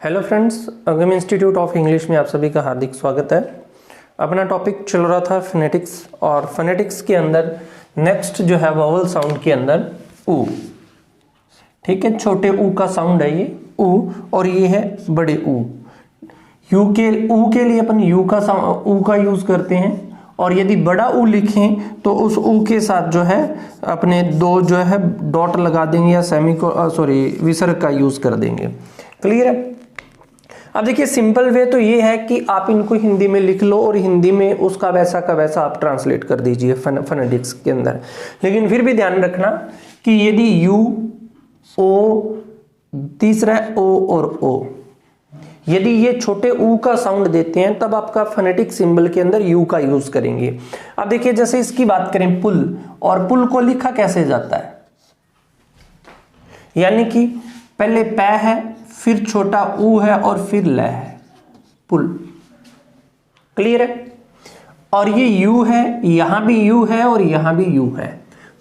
Hello friends, Agam institute of English में आप सभी का हार्दिक स्वागत है। अपना टॉपिक चल रहा था फोनेटिक्स, और फोनेटिक्स के अंदर नेक्स्ट जो है वोवल साउंड के अंदर ऊ। ठीक है, छोटे ऊ का साउंड है ये ऊ, और ये है बड़े ऊ। ऊ के लिए अपन ऊ का यूज करते हैं, और यदि बड़ा ऊ लिखें तो उस ऊ के साथ जो है अपने दो जो है डॉट लगा देंगे या विसर्ग का यूज कर देंगे। क्लियर है? अब देखिए, सिंपल वे तो ये है कि आप इनको हिंदी में लिख लो और हिंदी में उसका वैसा का वैसा आप ट्रांसलेट कर दीजिए फोनेटिक्स के अंदर। लेकिन फिर भी ध्यान रखना कि यदि यू, ओ, तीसरा है ओ और ओ, यदि ये छोटे ऊ का साउंड देते हैं तब आपका फोनेटिक सिंबल के अंदर यू का यूज करेंगे। अब देखिए, जैसे इसकी बात करें पुल, और पुल को लिखा कैसे जाता है, यानी कि पहले पै है, फिर छोटा ऊ है और फिर ल है, पुल। क्लियर है? और ये यू है, यहां भी यू है और यहां भी यू है,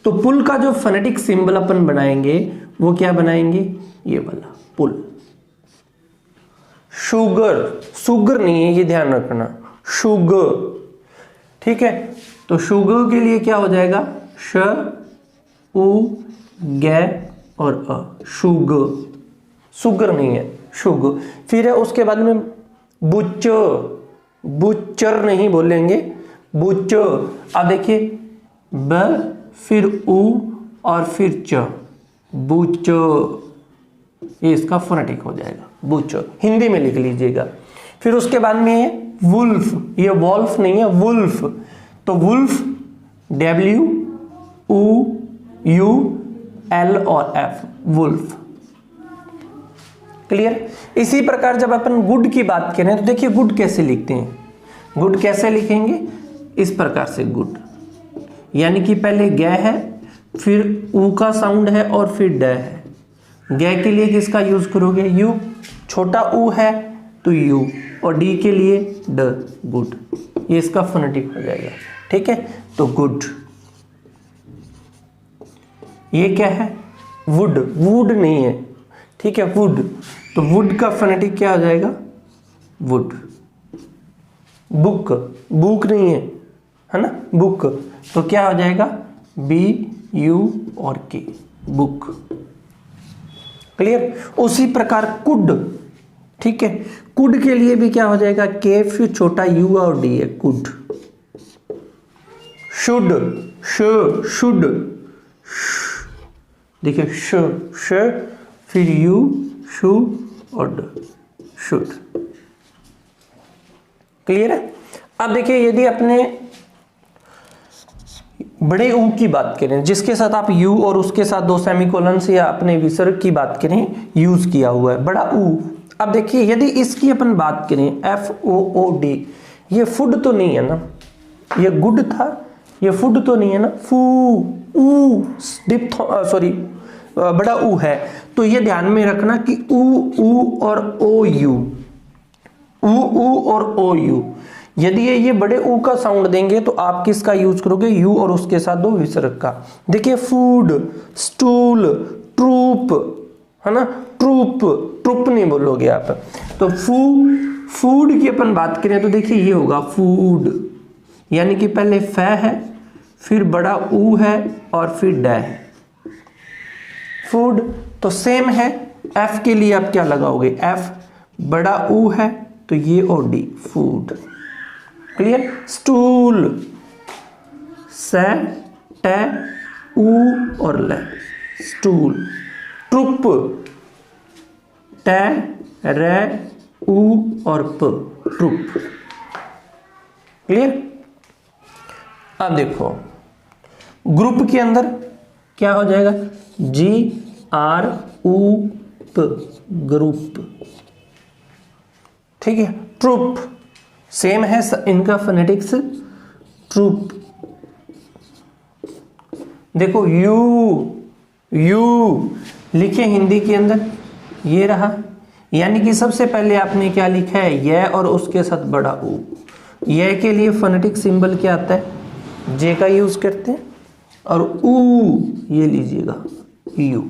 तो पुल का जो फोनेटिक सिंबल अपन बनाएंगे वो क्या बनाएंगे, ये वाला पुल। शुगर, सुगर नहीं है, ये ध्यान रखना, शुगर। ठीक है, तो शुगर के लिए क्या हो जाएगा, श उ ग और अ, शुगर। शुगर नहीं है, शुगर। फिर है उसके बाद में बुच्चर, बुच्चर नहीं बोलेंगे, बुच्चर। अब देखिए ब, फिर उ और फिर च, बुच्चर। ये इसका फोनेटिक हो जाएगा, बुच्चर। हिंदी में लिख लीजिएगा। फिर उसके बाद में है वुल्फ, ये वॉल्फ नहीं है, वुल्फ। तो wolf W U U L और F, वुल्फ। क्लियर? इसी प्रकार जब अपन गुड की बात करें तो देखिए गुड कैसे लिखते हैं। गुड कैसे लिखेंगे, इस प्रकार से गुड, यानी कि पहले ग है, फिर ऊ का साउंड है और फिर ड है। ग के लिए किसका यूज करोगे, यू। छोटा ऊ है तो यू, और डी के लिए ड, गुड। ये इसका फोनेटिक हो जाएगा। ठीक है, तो गुड। ये क्या है, वुड, वुड नहीं है। ठीक है, वुड। तो वुड का फोनेटिक क्या हो जाएगा, वुड। बुक, बुक नहीं है ना, बुक। तो क्या हो जाएगा, B U और K, बुक। क्लियर? उसी प्रकार कुड। ठीक है, कुड के लिए भी क्या हो जाएगा, K, फिर छोटा U और D है, कुड। शुड, शुड, देखिए श, फिर यू, शू और ड, शुड। क्लियर है? अब देखिए, यदि अपने बड़े ऊ की बात करें, जिसके साथ आप यू और उसके साथ दो सेमीकोलन से या अपने विसर्ग की बात करें, यूज किया हुआ है बड़ा ऊ। अब देखिए, यदि इसकी अपन बात करें FOOD, ये फूड तो नहीं है ना, ये गुड था, ये फूड तो नहीं है ना, फू ऊ बड़ा ऊ है। तो ये ध्यान में रखना कि ऊ और ओ यू, ऊ और ओ यू। यदि ये बड़े ऊ का साउंड देंगे तो आप किसका यूज करोगे, यू और उसके साथ दो विसर्ग का। देखिए फूड, स्टूल, ट्रूप, है ना, ट्रूप, ट्रूप नहीं बोलोगे आप। तो फूड की अपन बात करें तो देखिए ये होगा फूड, यानी कि पहले फ है, फिर बड़ा ऊ है और फिर ड है, फूड। तो सेम है, F के लिए आप क्या लगाओगे, F, बड़ा ऊ है तो ये और डी, फूड। क्लियर? स्टूल, स, ट, ऊ और ल, स्टूल। ट्रुप, ट, र, ऊ और प, ट्रुप। क्लियर? अब देखो, ग्रुप के अंदर क्या हो जाएगा, GRUP, ग्रुप। ठीक है, ट्रुप, सेम है इनका फोनेटिक्स, ट्रुप। देखो यू लिखे हिंदी के अंदर, ये रहा, यानी कि सबसे पहले आपने क्या लिखा है, यह और उसके साथ बड़ा ऊ। यह के लिए फोनेटिक सिंबल क्या आता है, जे का यूज करते हैं, और ऊ ये लीजिएगा, यू।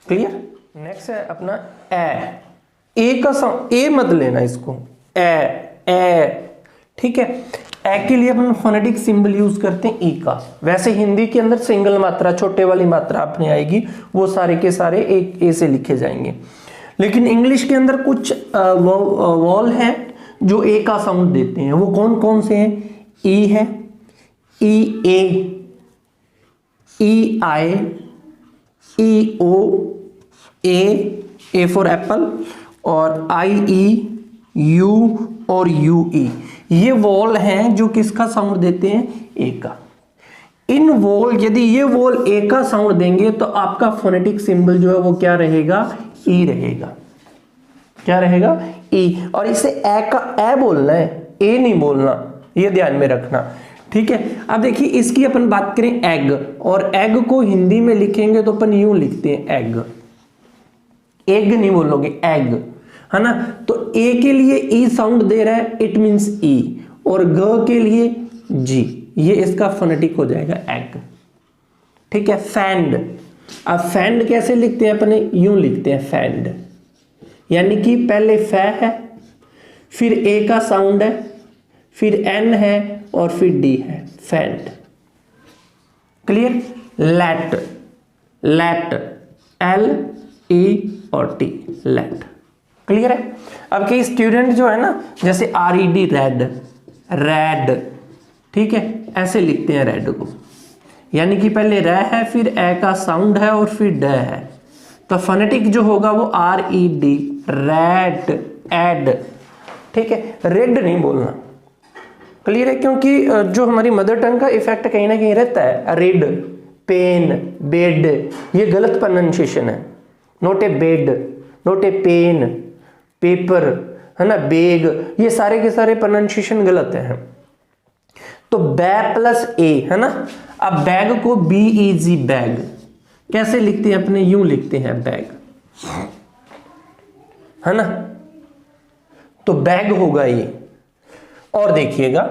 क्लियर? नेक्स्ट है अपना ए। ए का साउंड, ए मत लेना इसको, ए, ठीक है। ए के लिए अपन फोनेटिक सिंबल यूज करते हैं ई का। वैसे हिंदी के अंदर सिंगल मात्रा, छोटे वाली मात्रा अपने आएगी, वो सारे के सारे एक ए से लिखे जाएंगे। लेकिन इंग्लिश के अंदर कुछ वॉल हैं जो ए का साउंड देते हैं। वो कौन कौन से हैं? ई है, E A, E I, E O, A for Apple, और आई ई, यू और यू ई। ये वॉल हैं जो किसका साउंड देते हैं? ए का। इन वॉल, यदि ये वॉल ए का साउंड देंगे तो आपका फोनेटिक सिंबल जो है वो क्या रहेगा? ई रहेगा। क्या रहेगा? ई। और इसे ए का ए बोलना है, ए नहीं बोलना, ये ध्यान में रखना, ठीक है। अब देखिए इसकी अपन बात करें एग, और एग को हिंदी में लिखेंगे तो अपन यूं लिखते हैं एग, एग नहीं बोलोगे, एग, है ना। तो ए के लिए ई साउंड दे रहा है, इट मींस ई, और ग के लिए जी, ये इसका फोनेटिक हो जाएगा एग, ठीक है। फैंड, अब फैंड कैसे लिखते हैं अपने? यूं लिखते हैं फैंड, यानी कि पहले फै है, फिर ए का साउंड है, फिर एन है और फिर डी है, फैंड। Clear? Let, let, L E और टी, लेट। क्लियर है? अब कई स्टूडेंट जो है ना, जैसे are E D, red, red, ठीक है, ऐसे लिखते हैं रेड को, यानी कि पहले रे है, फिर ए का साउंड है और फिर ड है, तो फोनेटिक जो होगा वो R E D, red, ed, ठीक है। रेड नहीं बोलना। क्लियर है? क्योंकि जो हमारी मदर टंग का इफेक्ट कहीं ना कहीं रहता है। रेड, पेन, बेड, ये गलत प्रोनाउंसिएशन है। नोट ए बेड, नोट ए पेन, पेपर, है ना, बेग, ये सारे के सारे प्रोनाउंसिएशन गलत है। तो बै प्लस ए, है ना। अब बैग को बी ई जी, बैग, कैसे लिखते हैं अपने? यूं लिखते हैं बैग, है ना। तो बैग होगा ये। और देखिएगा,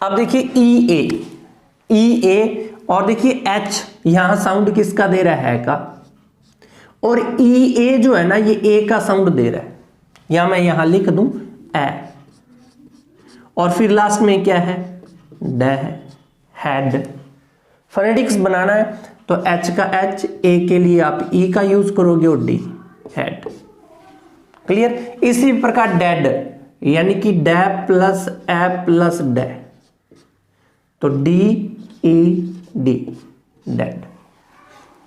अब देखिए ई ए, ई ए, और देखिए एच, यहां साउंड किसका दे रहा है? का। और ई ए जो है ना, ये ए का साउंड दे रहा है, या मैं यहां लिख दूं ए, और फिर लास्ट में क्या है? ड है, हेड। फोनेटिक्स बनाना है तो एच का एच, ए के लिए आप ई का यूज करोगे और डी, हेड। क्लियर? इसी प्रकार डेड, यानी कि डे प्लस ए प्लस डे, तो D E D, dead.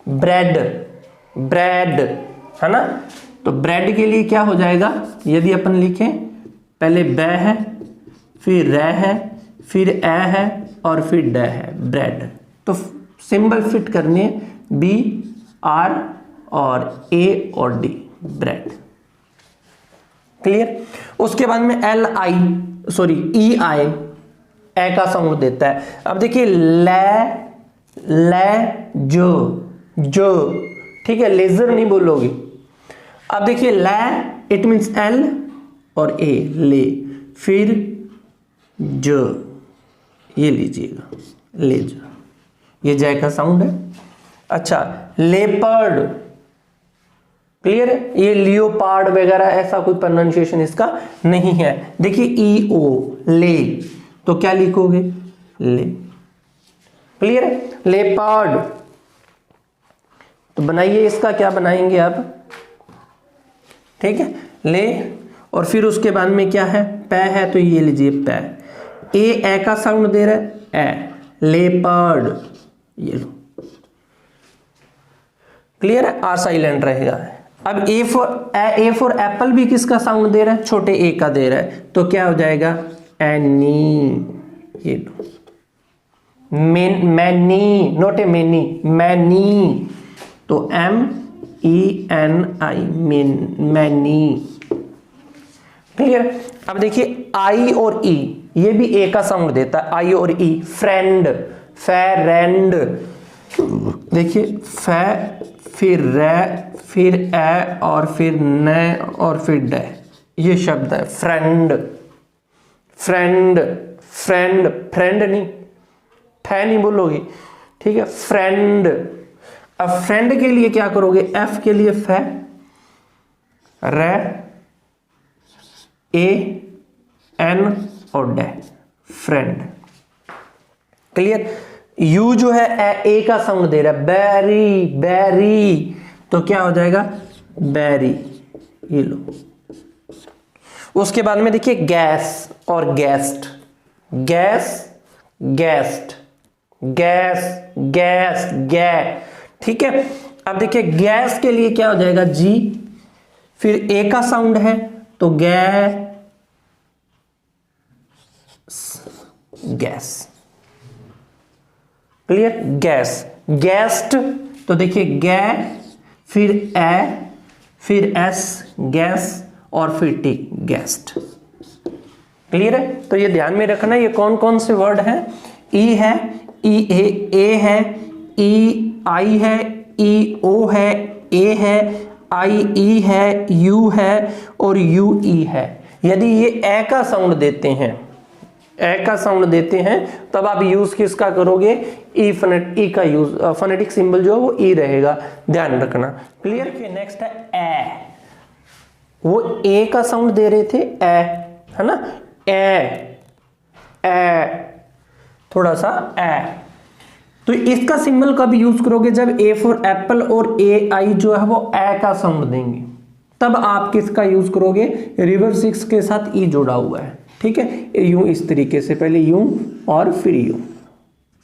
Bread, bread, है ना। तो ब्रेड के लिए क्या हो जाएगा? यदि अपन लिखें, पहले बै है, फिर रे है, फिर ए है और फिर ड है, ब्रेड। तो सिंबल फिट करने बी, आर और ए और डी, ब्रेड। क्लियर? उसके बाद में एल आई, सॉरी ई आई, ए का साउंड देता है। अब देखिए ले, ले जो, जो, ठीक है, लेजर नहीं बोलोगे। अब देखिए ले, इट मींस एल और ए, ले, फिर जो, ये लीजिएगा, ले जो, ये जय का साउंड है। अच्छा, लेपर्ड, क्लियर है? ये लियोपार्ड वगैरह ऐसा कोई प्रोनाउंसिएशन इसका नहीं है। देखिए ई ओ, ले, तो क्या लिखोगे? ले। क्लियर है? लेपर्ड। तो बनाइए, इसका क्या बनाएंगे आप? ठीक है, ले, और फिर उसके बाद में क्या है? पै है, तो ये लीजिए पै, ए का साउंड दे रहा है, ए, लेपर्ड, ये लो। क्लियर है? आर साइलेंट रहेगा। अब ए फॉर एप्पल भी किसका साउंड दे रहा है? छोटे ए का दे रहा है, तो क्या हो जाएगा? एनी, ये लो। Many, not a many, many, तो M E N I, many. Clear? अब देखिए आई और ई, ये भी ए का साउंड देता है, आई और ई। फ्रेंड, फेरेंड, देखिए फै, फिर रे, फिर ए और फिर न और फिर ड, ये शब्द है फ्रेंड, फ्रेंड, फ्रेंड, फ्रेंड नहीं, फै नहीं बोलोगे, ठीक है, फ्रेंड। अब फ्रेंड के लिए क्या करोगे? एफ के लिए फै, रे, ए एन और डे, फ्रेंड। क्लियर। यू जो है ए का साउंड दे रहा है, बैरी बैरी, तो क्या हो जाएगा बैरी, ये लो। उसके बाद में देखिए गैस और guest, gas guest, gas gas गै, ठीक है। अब देखिए गैस के लिए क्या हो जाएगा जी, फिर ए का साउंड है तो गै गैस। क्लियर। गैस। गेस्ट तो देखिए गै, फिर ए, फिर एस गैस, और फिर टी गेस्ट। क्लियर है। तो ये ध्यान में रखना, ये कौन कौन से वर्ड हैं। ई है, ई ए है, ई आई है, ई ओ है, ए है, आई ई है, यू है और यू ई है। यदि ये ए का साउंड देते हैं, ए का साउंड देते हैं, तब आप यूज किसका करोगे, ई ई का यूज, फोनेटिक सिंबल जो है वो ई रहेगा, ध्यान रखना। क्लियर। नेक्स्ट है ए, वो ए का साउंड दे रहे थे, ए है ना, ए ए, थोड़ा सा ए, तो इसका सिंबल कब यूज करोगे, जब ए फॉर एप्पल और ए आई जो है वो ए का साउंड देंगे, तब आप किसका यूज करोगे, रिवर्स 6 के साथ ई जोड़ा हुआ है, ठीक है। यूं इस तरीके से, पहले यूं और फिर यूं,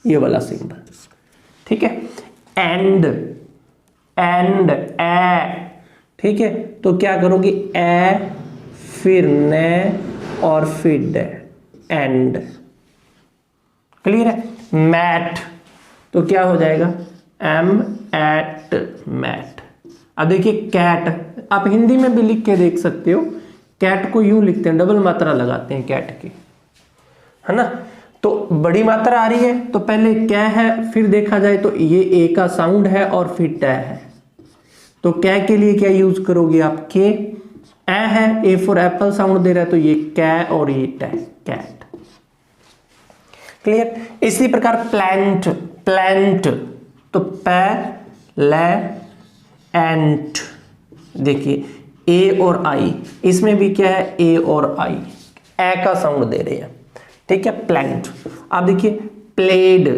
ये वाला सिंबल, ठीक है। एंड एंड ए, ठीक है। तो क्या करोगे, ए फिर ने और फिर डे, एंड। क्लियर है। मैट तो क्या हो जाएगा, एम एट मैट। अब देखिए कैट, आप हिंदी में भी लिख के देख सकते हो, कैट को यूं लिखते हैं, डबल मात्रा लगाते हैं कैट की, है ना। तो बड़ी मात्रा आ रही है तो पहले क्या है, फिर देखा जाए तो ये ए का साउंड है और फिर टे है, तो कै के लिए क्या यूज करोगे आप, के। ए है, ए फॉर एप्पल साउंड दे रहा है तो ये कै और ये टे, कैट। क्लियर। इसी प्रकार प्लांट, प्लांट तो पै ले एंट, देखिए ए और आई, इसमें भी क्या है, ए और आई, ए का साउंड दे रहे हैं, ठीक है। प्लांट। आप देखिए प्लेड,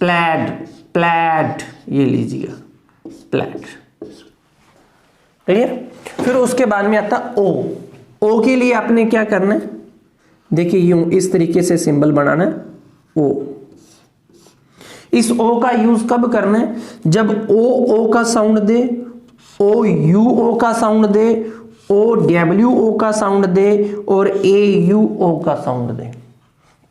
प्लैड, प्लैड, ये लीजिएगा प्लैड। क्लियर। फिर उसके बाद में आता ओ, ओ के लिए आपने क्या करना है, देखिए यूं इस तरीके से सिंबल बनाना है, ओ। इस ओ का यूज कब करना है, जब ओ का साउंड दे, ओ यू ओ का साउंड दे, ओ डब्ल्यू ओ का साउंड दे और ए यू ओ का साउंड दे,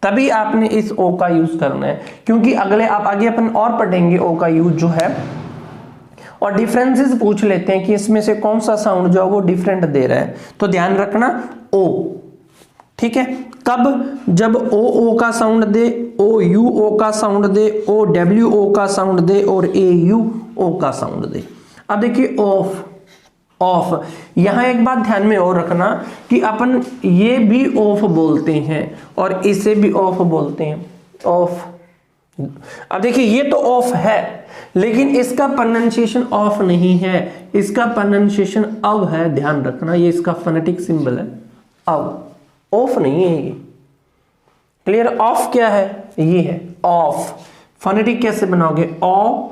तभी आपने इस ओ का यूज करना है। क्योंकि अगले आप आगे अपन और पढ़ेंगे ओ का यूज जो है, और डिफरेंसेस पूछ लेते हैं कि इसमें से कौन सा साउंड जो है वो डिफरेंट दे रहा है, तो ध्यान रखना ओ, ठीक है। कब, जब ओ का साउंड दे, ओ यू ओ का साउंड दे, ओ डब्ल्यू ओ का साउंड दे और ए यू ओ का साउंड दे। अब देखिए ऑफ, ऑफ, यहां एक बात ध्यान में और रखना कि अपन ये भी ऑफ बोलते हैं और इसे भी ऑफ बोलते हैं, ऑफ। अब देखिए ये तो ऑफ है, लेकिन इसका प्रोनाउंसिएशन ऑफ नहीं है, इसका प्रोनाउंसिएशन अव है, ध्यान रखना, ये इसका फोनेटिक सिंबल है अव, ऑफ नहीं है ये। क्लियर। ऑफ क्या है, ये है ऑफ। फोनेटिक कैसे बनाओगे, ओ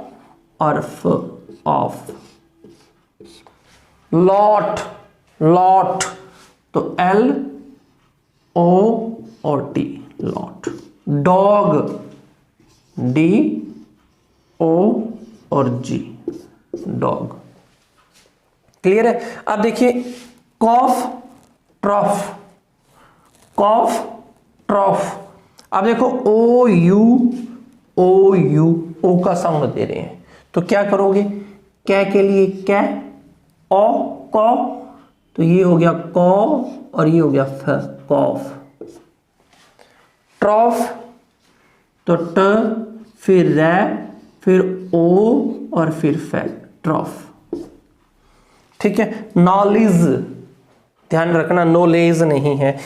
और फ, ऑफ। लॉट, लॉट तो एल ओ और T, lot. Dog, D O और जी, डॉग। क्लियर है। अब देखिए कॉफ, ट्रॉफ, कॉफ, ट्रॉफ। अब देखो ओ यू ओ का साउंड दे रहे हैं, तो क्या करोगे, कै के लिए कै, ओ कौ, तो ये हो गया कौ और ये हो गया फ, कॉफ। ट्रॉफ तो ट फिर रै फिर ओ और फिर फै, ट्रॉफ। ठीक है। नॉलेज, ध्यान रखना नॉलेज नहीं है,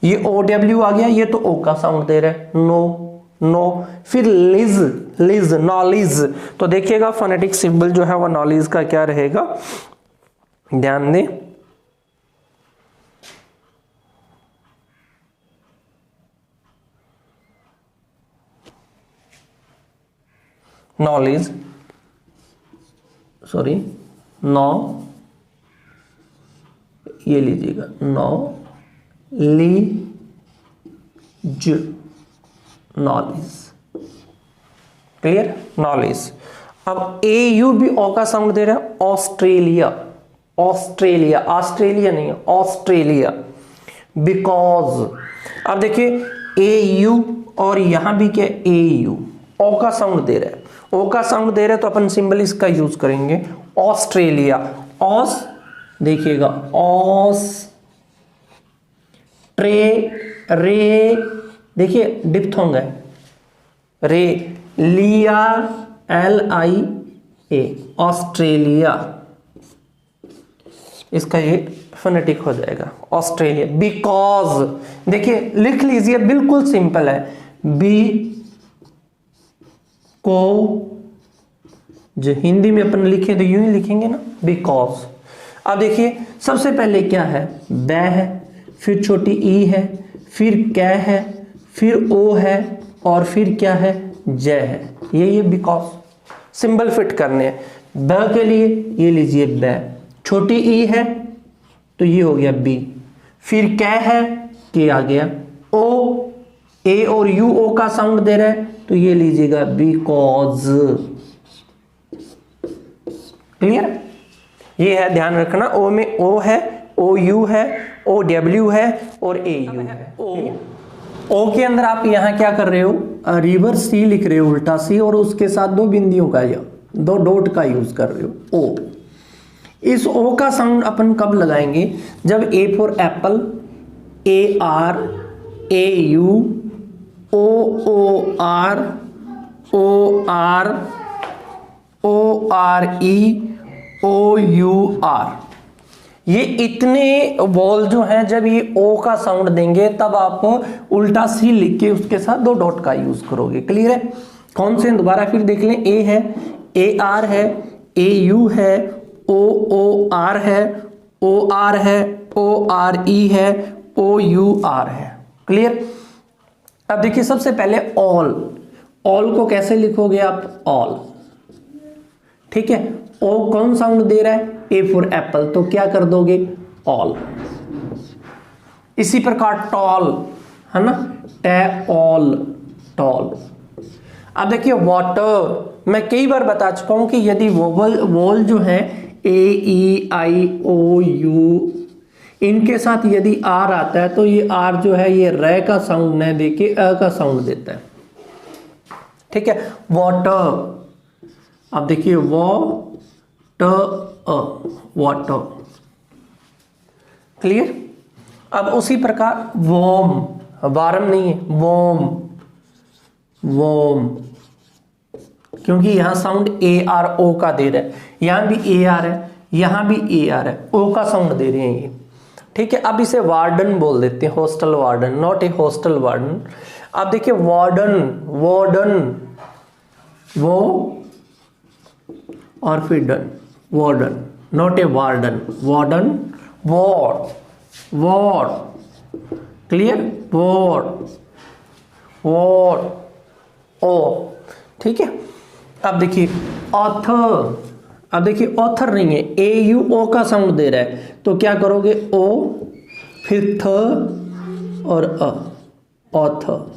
ये ओ डब्ल्यू आ गया, ये तो ओ का साउंड दे रहा है, नो नो। फिर लिज, लिज, नॉलेज, तो देखिएगा फोनेटिक सिंबल जो है वो नॉलेज का क्या रहेगा, ध्यान दें। नॉलेज, सॉरी नॉ, ये लीजिएगा नॉलेज, नॉलेज, क्लियर, नॉलेज। अब ए यू भी ओ का साउंड दे रहा है, ऑस्ट्रेलिया, ऑस्ट्रेलिया, ऑस्ट्रेलिया नहीं है, ऑस्ट्रेलिया, बिकॉज। अब देखिए ए यू और यहां भी क्या ए यू, ओ का साउंड दे रहा है, ओ का साउंड दे रहा है तो अपन सिंबल इसका यूज करेंगे ऑस्ट्रेलिया, ऑस, देखिएगा ऑस, ट्रे, रे, देखिए डिप्थोंग है, रे, लिया, LIA, ऑस्ट्रेलिया, इसका ये फोनेटिक हो जाएगा ऑस्ट्रेलिया। बिकॉज, देखिए लिख लीजिए, बिल्कुल सिंपल है, बी को जो हिंदी में अपन लिखे तो यूं ही लिखेंगे ना, बिकॉज। अब देखिए सबसे पहले क्या है, बै है, फिर छोटी ई है, फिर कै है, फिर ओ है, और फिर क्या है, जय है, ये बिकॉज सिंबल फिट करने हैं। ब के लिए ये लीजिए बै, छोटी ई है तो ये हो गया बी, फिर कै है, के आ गया, ओ, ए और यू ओ का साउंड दे रहा है तो ये लीजिएगा बिकॉज, क्लियर। ये है, ध्यान रखना, ओ में ओ है, ओ यू है, ओ डब्ल्यू है और ए यू है। ओ के अंदर आप यहां क्या कर रहे हो, रिवर्स सी लिख रहे हो, उल्टा सी, और उसके साथ दो बिंदियों का या दो डॉट का यूज कर रहे हो, ओ। इस ओ का साउंड अपन कब लगाएंगे, जब A for apple, A R, A U, O O R, O R, O R E, O U R, ये इतने वॉल जो हैं जब ये ओ का साउंड देंगे तब आप उल्टा सी लिख के उसके साथ दो डॉट का यूज करोगे, क्लियर है। कौन से दोबारा फिर देख लें, ए है, ए आर है, ए यू है, ओ आर है, ओ आर है, ओ आर ई है, ओ यू आर है, क्लियर। अब देखिए सबसे पहले ऑल, ऑल को कैसे लिखोगे आप, ऑल, ठीक है। ओ कौन साउंड दे रहा है, ए फॉर एप्पल, तो क्या कर दोगे, ऑल। इसी प्रकार टॉल है ना, टे ऑल, टॉल। अब देखिए वाटर, मैं कई बार बता चुका हूं कि यदि वोल जो है ए ई आई ओ यू, इनके साथ यदि आर आता है तो ये आर जो है ये रे का साउंड न देके अ का साउंड देता है, ठीक है। वाटर, अब देखिए वाटर, क्लियर। अब उसी प्रकार वॉर्म, वार्म नहीं है, वॉर्म, वॉर्म, क्योंकि यहां साउंड ए आर ओ का दे रहा है, यहां भी ए आर है, यहां भी ए आर है, ओ का साउंड दे रहे हैं ये, ठीक है। अब इसे वार्डन बोल देते हैं, hostel warden, not a hostel warden. अब देखिए वार्डन, वार्डन, वो और फिर done, warden, not a warden, warden, war, war, clear, war, war, O, ठीक है। अब देखिए ऑथर, अब देखिए ऑथर नहीं है, ए यू ओ का साउंड दे रहा है तो क्या करोगे, ओ फिर थ और a, author,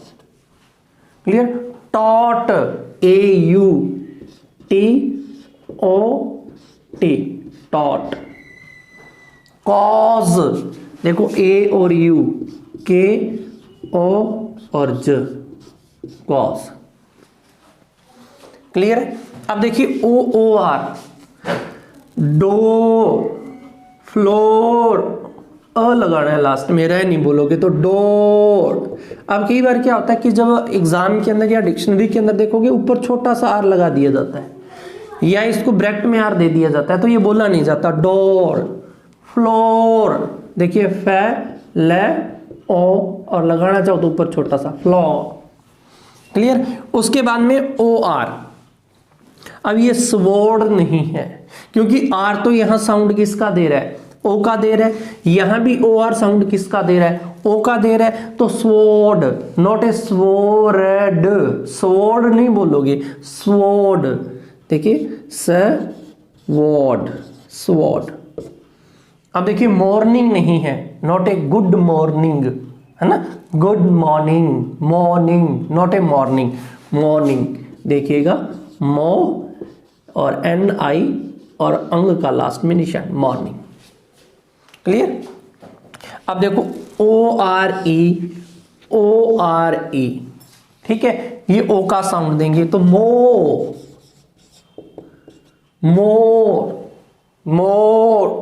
clear. Taught, A U T O T, taught. Cause, देखो ए और यू, के ओ और ज, कॉज, क्लियर है। अब देखिए ओ आर, डो, फ्लोर, अ लगाना है लास्ट में, रह नहीं बोलोगे तो डोर। अब कई बार क्या होता है कि जब एग्जाम के अंदर या डिक्शनरी के अंदर देखोगे ऊपर छोटा सा आर लगा दिया जाता है या इसको ब्रैकेट में आर दे दिया जाता है तो ये बोला नहीं जाता, डोर, फ्लोर, देखिए फे, ले, ओ और लगाना चाहो तो ऊपर छोटा सा फ्लोर, क्लियर। उसके बाद में ओ आर, अब ये स्वॉर्ड नहीं है क्योंकि आर तो यहां साउंड किसका दे रहा है, ओ का दे रहा है, यहां भी ओ आर साउंड किसका दे रहा है, ओ का दे रहा है तो sword, not a sword, sword नहीं बोलोगे, स्वॉर्ड। देखिए स्वॉर्ड, स्वॉर्ड। अब देखिए मॉर्निंग नहीं है, नॉट ए गुड मॉर्निंग, है ना, good morning, morning not a morning, morning. देखिएगा मो और एन आई और अंग का लास्ट में निशान, मॉर्निंग। क्लियर। अब देखो ओ आर ई, ओ आर ई, ठीक है, ये ओ का साउंड देंगे तो मो, मोर, मोर।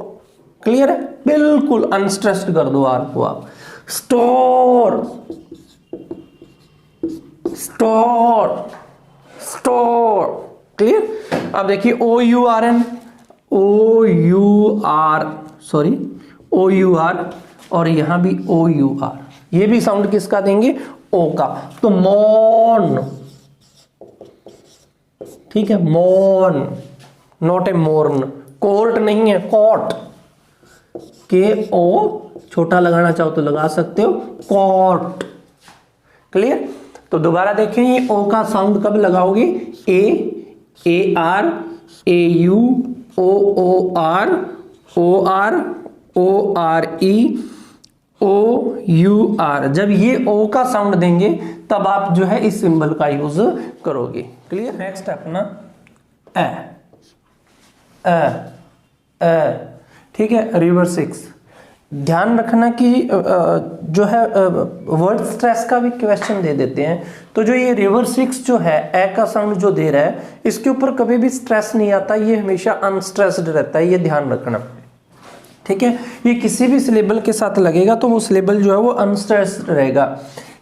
क्लियर है, बिल्कुल अनस्ट्रेस्ड कर दो आर को आप। Store, store, store. क्लियर। अब देखिए O U R N, O U R, sorry O U R, और यहां भी ओ यू आर, ये भी साउंड किसका देंगे, ओ का। तो मॉर्न, ठीक है, morn not a morn, court नहीं है, कॉट, के ओ छोटा लगाना चाहो तो लगा सकते हो, कॉट। क्लियर। तो दोबारा देखें, ये ओ का साउंड कब लगाओगे, A R, A U, O R, O R E, O U R. जब ये ओ का साउंड देंगे तब आप जो है इस सिंबल का यूज करोगे। क्लियर। नेक्स्ट अपना ठीक है, रिवर 6। ध्यान रखना कि जो है वर्ड स्ट्रेस का भी क्वेश्चन दे देते हैं, तो जो ये रिवर 6 जो है ए का साउंड जो दे रहा है, इसके ऊपर कभी भी स्ट्रेस नहीं आता, ये हमेशा अनस्ट्रेस्ड रहता है, ये ध्यान रखना। ठीक है, ये किसी भी सिलेबल के साथ लगेगा तो वो सिलेबल जो है वो अनस्ट्रेस्ड रहेगा।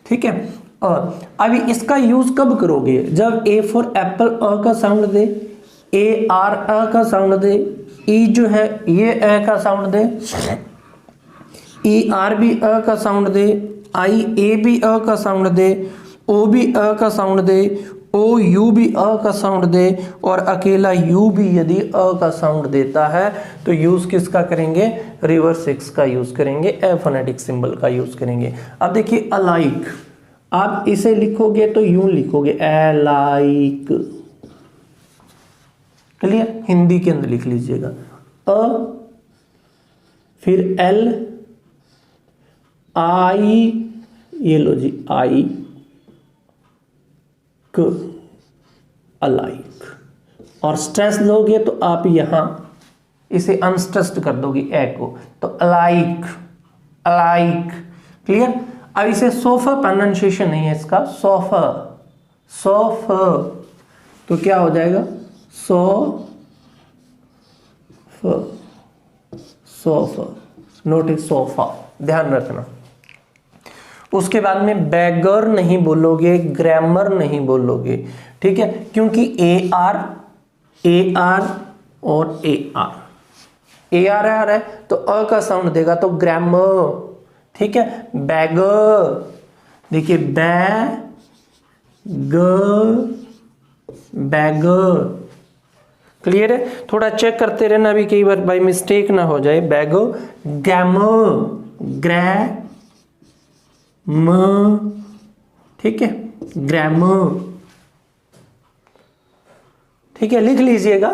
ठीक है। और अभी इसका यूज कब करोगे, जब ए फॉर एप्पल अ का sound they, A are a का साउंड दे, ई जो है ये अ का साउंड दे, ई आर भी अ का साउंड दे, आई ए भी अ का साउंड दे, ओ भी अ का साउंड दे, ओ यू भी अ का साउंड दे, और अकेला यू भी यदि अ का साउंड देता है तो यूज किसका करेंगे, रिवर 6 का यूज करेंगे, ए फोनेटिक सिंबल का यूज करेंगे। अब देखिए अलाइक, आप इसे लिखोगे तो यूं लिखोगे अलाइक। क्लियर। हिंदी के अंदर लिख लीजिएगा, अ फिर एल आई, ये लो जी आई क, अलाइक। और स्ट्रेस दोगे तो आप यहां इसे अनस्ट्रेस्ड कर दोगे ए को, तो अलाइक, अलाइक। क्लियर। अब इसे सोफा प्रोनाउंसिएशन नहीं है इसका, सोफा, सोफा, तो क्या हो जाएगा, सोफा, सोफा नोट ए सोफा, ध्यान रखना। उसके बाद में बैगर नहीं बोलोगे, ग्रामर नहीं बोलोगे। ठीक है, क्योंकि ए आर और ए आर आ रहा है तो अ का साउंड देगा तो ग्रामर। ठीक है, बैगर, देखिए बैगर। क्लियर है, थोड़ा चेक करते रहना भी, कई बार बाई मिस्टेक ना हो जाए। बैगर, ग्रामर, ठीक है, ग्रामर। ठीक है, लिख लीजिएगा।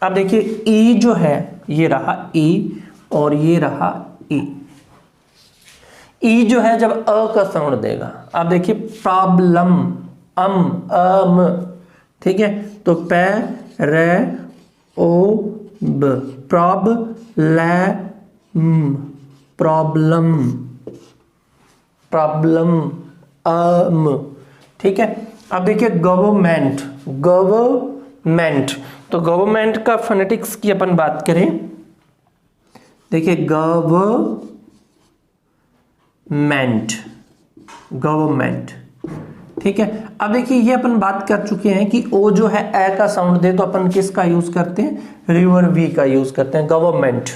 अब देखिए ई जो है ये रहा ई और ये रहा ई। ई जो है जब अ का साउंड देगा, आप देखिए प्रॉब्लम, अम, ठीक है, तो पे रे ओ ब, प्रॉब्लम, प्रॉब्लम, ठीक है। अब देखिए गवर्नमेंट, गवर्नमेंट, तो गवर्नमेंट का फोनेटिक्स की अपन बात करें, देखिए गवर्नमेंट, गवर्नमेंट। ठीक है, अब देखिए ये अपन बात कर चुके हैं कि ओ जो है ए का साउंड दे तो अपन किसका यूज करते हैं, रिवर वी का यूज करते हैं, गवर्नमेंट।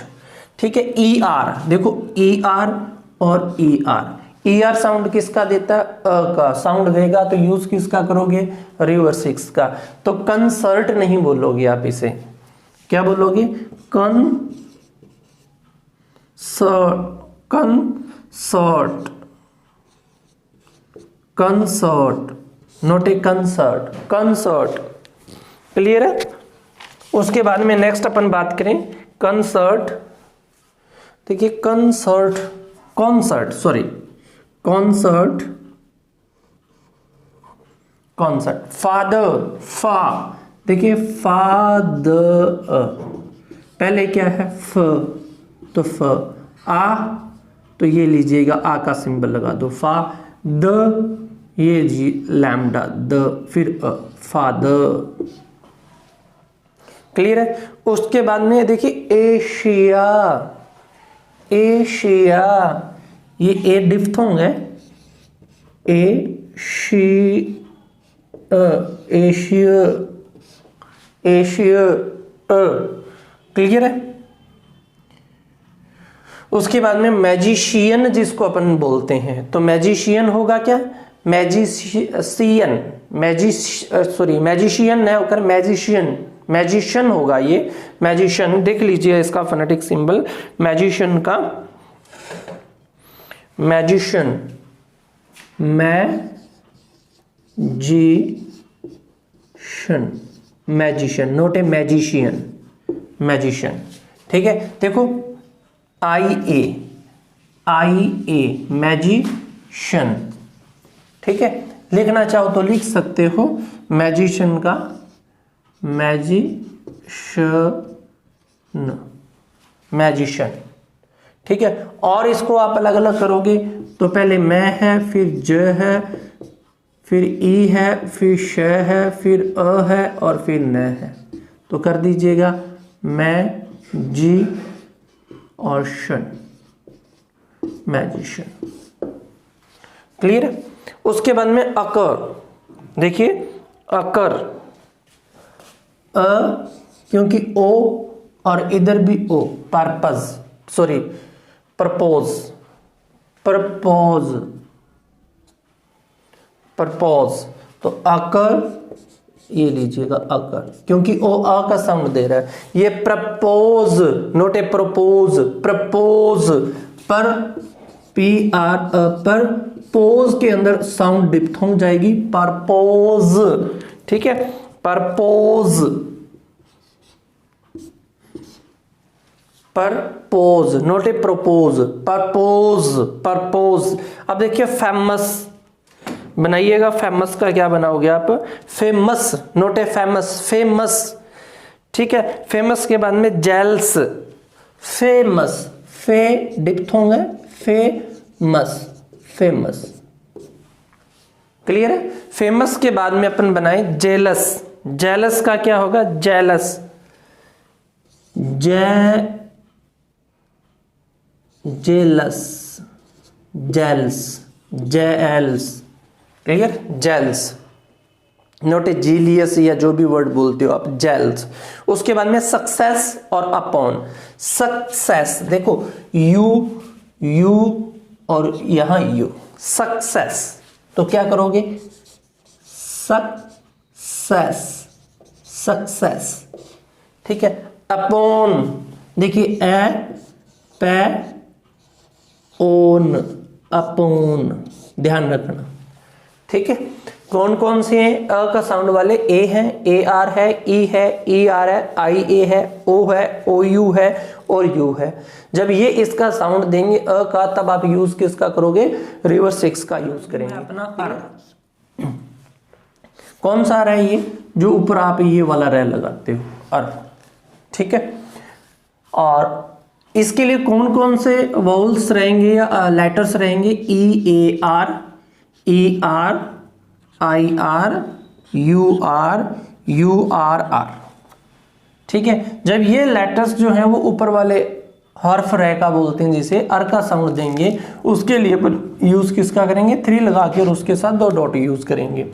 ठीक है, ई आर, देखो ई आर और E R, E are sound किसका देता है, अ का साउंड देगा तो यूज किसका करोगे, रिवर 6 का। तो कंसर्ट नहीं बोलोगे आप, इसे क्या बोलोगे, कंसर्ट, कंसर्ट, नोट ए कंसर्ट, कंसर्ट। क्लियर है। उसके बाद में नेक्स्ट अपन बात करें कंसर्ट। देखिए concert, concert, sorry concert, concert. Father, फा, देखिए फादर, पहले क्या है फ, तो फ, आ तो ये लीजिएगा आ का सिंबल लगा दो, फा, द ये जी लैम्डा द, फिर फादर। क्लियर है। उसके बाद में देखिए एशिया, एशिया, ये ए डिफ्थोंग है, एशिया, एशिया, क्लियर है। उसके बाद में मैजिशियन जिसको अपन बोलते हैं, तो मैजिशियन होगा क्या, मैजिशियन, मैजिशियन नहीं होकर मैजिशियन, मैजिशियन होगा ये, मैजिशियन। देख लीजिए इसका फोनेटिक सिंबल मैजिशियन का, मैजिशियन, मैजिशियन, मैजिशियन, नोट ए मैजिशियन, मैजिशियन। ठीक है। देखो आई ए मैजिशियन। ठीक है। लिखना चाहो तो लिख सकते हो मैजिशियन का, मैजिशियन, मैजिशियन। ठीक है। और इसको आप अलग अलग करोगे तो पहले मैं है, फिर ज है, फिर ई है, फिर श है, फिर अ है और फिर न है। तो कर दीजिएगा मैं जी और शन, मैजिशियन। क्लियर है। उसके बाद में अकर, देखिए अकर, अ क्योंकि ओ और इधर भी O, purpose, sorry propose, propose, propose. तो अकर ये लीजिएगा अकर, क्योंकि ओ आ का साउंड दे रहा है, ये प्रपोज, नोट ए प्रपोज, प्रपोज, पर पी आर पर, पोज के अंदर साउंड डिप्थोंग जाएगी, परपोज। ठीक है। परपोज, परपोज, नोट ए प्रोपोज, परपोज, परपोज। अब देखिए फेमस बनाइएगा, फेमस का क्या बनाओगे आप, famous, note a famous, famous. ठीक है। फेमस के बाद में जेल्स, फेमस, फे डिप्थोंग है, फेमस, फेमस। क्लियर है। फेमस के बाद में अपन बनाए जेलस, जेलस का क्या होगा, जेलस, जेलस, जेल्स, जेल्स। क्लियर, जेल्स, नोट ए जीलियस या जो भी वर्ड बोलते हो आप, जेल्स। उसके बाद में सक्सेस और अपॉन, सक्सेस, देखो यू, यू और यहां यू, सक्सेस, तो क्या करोगे, सक्सेस, सक्सेस। ठीक है। अपॉन, देखिए ए पे ओन, अपॉन, ध्यान रखना। ठीक है। कौन कौन से हैं अ का साउंड वाले, ए है, ए आर है, ई है, ई आर है, आई ए है, ओ है, ओ यू है और यू है। जब ये इसका साउंड देंगे अ का, तब आप यूज किसका करोगे, रिवर्स सिक्स का यूज करेंगे। अपना अर, कौन सा आ रहा है ये, जो ऊपर आप ये वाला रह लगाते हो, अर। ठीक है। और इसके लिए कौन कौन से वाउल्स रहेंगे या लेटर्स रहेंगे, E A R, E R, I R, U R, U R R. ठीक है। जब ये लेटर्स जो हैं वो ऊपर वाले हर्फ रेखा बोलते हैं जिसे, अर का साउंड देंगे, उसके लिए अपन यूज किसका करेंगे, 3 लगा के और उसके साथ 2 डॉट यूज करेंगे।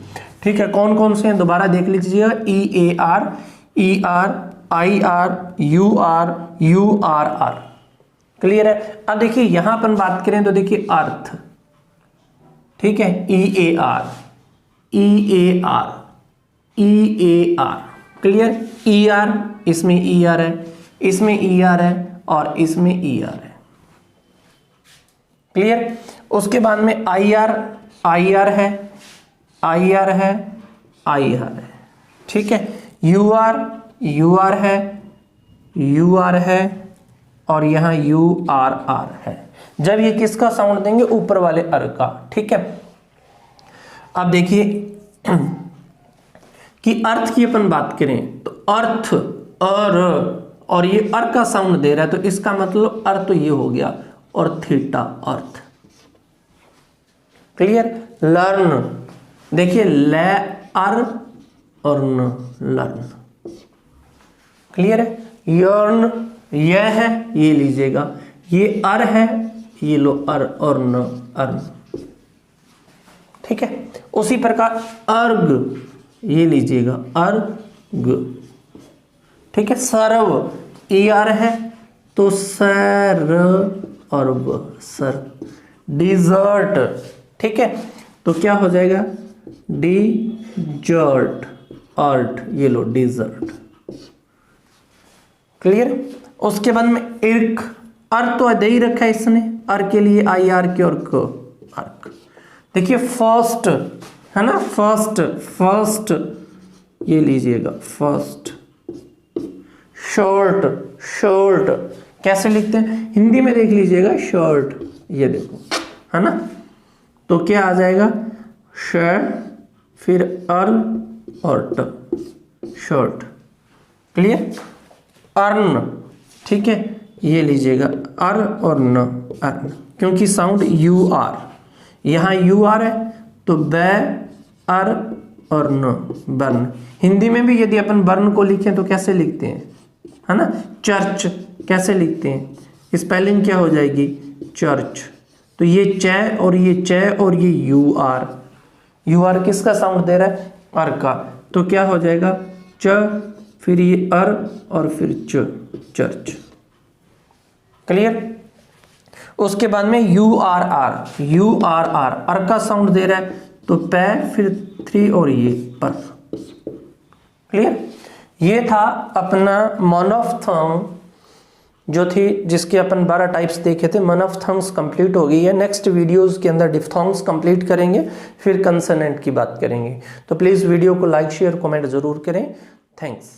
ठीक है। कौन कौन से हैं दोबारा देख लीजिएगा, E A R, E R, I R, U R, U R R. Clear है। अब देखिए यहां अपन बात करें तो देखिए अर्थ। ठीक है। E A R, E A R, E A R. Clear. E R, इसमें ई आर है, इसमें ई आर है और इसमें ई आर है। क्लियर। उसके बाद में आई आर, आई आर है, आई आर है, आई आर है, ठीक है। यू आर है, यू आर है, और यहां यू आर आर है। जब ये किसका साउंड देंगे? ऊपर वाले अर का, ठीक है। अब देखिए कि अर्थ की अपन बात करें तो अर्थ, अर, और ये अर का साउंड दे रहा है, तो इसका मतलब अर्थ तो ये हो गया, और थीटा अर्थ। क्लियर? लर्न, देखिए ले अर और न, लर्न। क्लियर है? यर्न, यह है, ये लीजिएगा, ये अर है, ये लो अर और न, अर्न, ठीक है। उसी प्रकार अर्ग, ये लीजिएगा अर्ग, ठीक है। सर्व, ई आर है तो सर और ब, सर। डिजर्ट, ठीक है, तो क्या हो जाएगा? डिजर्ट, अर्ट, ये लो डिजर्ट। क्लियर? उसके बाद में इर्क, अर्क तो दे ही रखा है इसने, अर्क के लिए आई आर के और क, अर्क। देखिए फर्स्ट है ना, फर्स्ट, फर्स्ट, ये लीजिएगा फर्स्ट। शर्ट, शर्ट कैसे लिखते हैं? हिंदी में देख लीजिएगा, शर्ट, ये देखो, है ना। तो क्या आ जाएगा? शर्ट, फिर अर और ट, शर्ट। क्लियर? अर्न, ठीक है, ये लीजिएगा अर और न, अर्न, क्योंकि साउंड यू आर, यहाँ यू आर है तो ब, अर और न, बर्न। हिंदी में भी यदि अपन बर्न को लिखें तो कैसे लिखते हैं, है ना? चर्च कैसे लिखते हैं? स्पेलिंग क्या हो जाएगी? चर्च। तो ये च और ये च और ये यू आर, यू आर किसका साउंड दे रहा है? अर का। तो क्या हो जाएगा? च, फिर ये अर और फिर च, चर्च। क्लियर? उसके बाद में U R R, U R R, अर का साउंड दे रहा है तो पै, फिर 3 और ये पर। क्लियर? ये था अपना मोनोफ्थोंग जो थी, जिसके अपन 12 टाइप्स देखे थे। मोनोफ्थोंग्स कंप्लीट हो गई है। नेक्स्ट वीडियोस के अंदर डिफ्थोंग्स कंप्लीट करेंगे, फिर कंसोनेंट की बात करेंगे। तो प्लीज़ वीडियो को लाइक, शेयर, कमेंट जरूर करें। थैंक्स।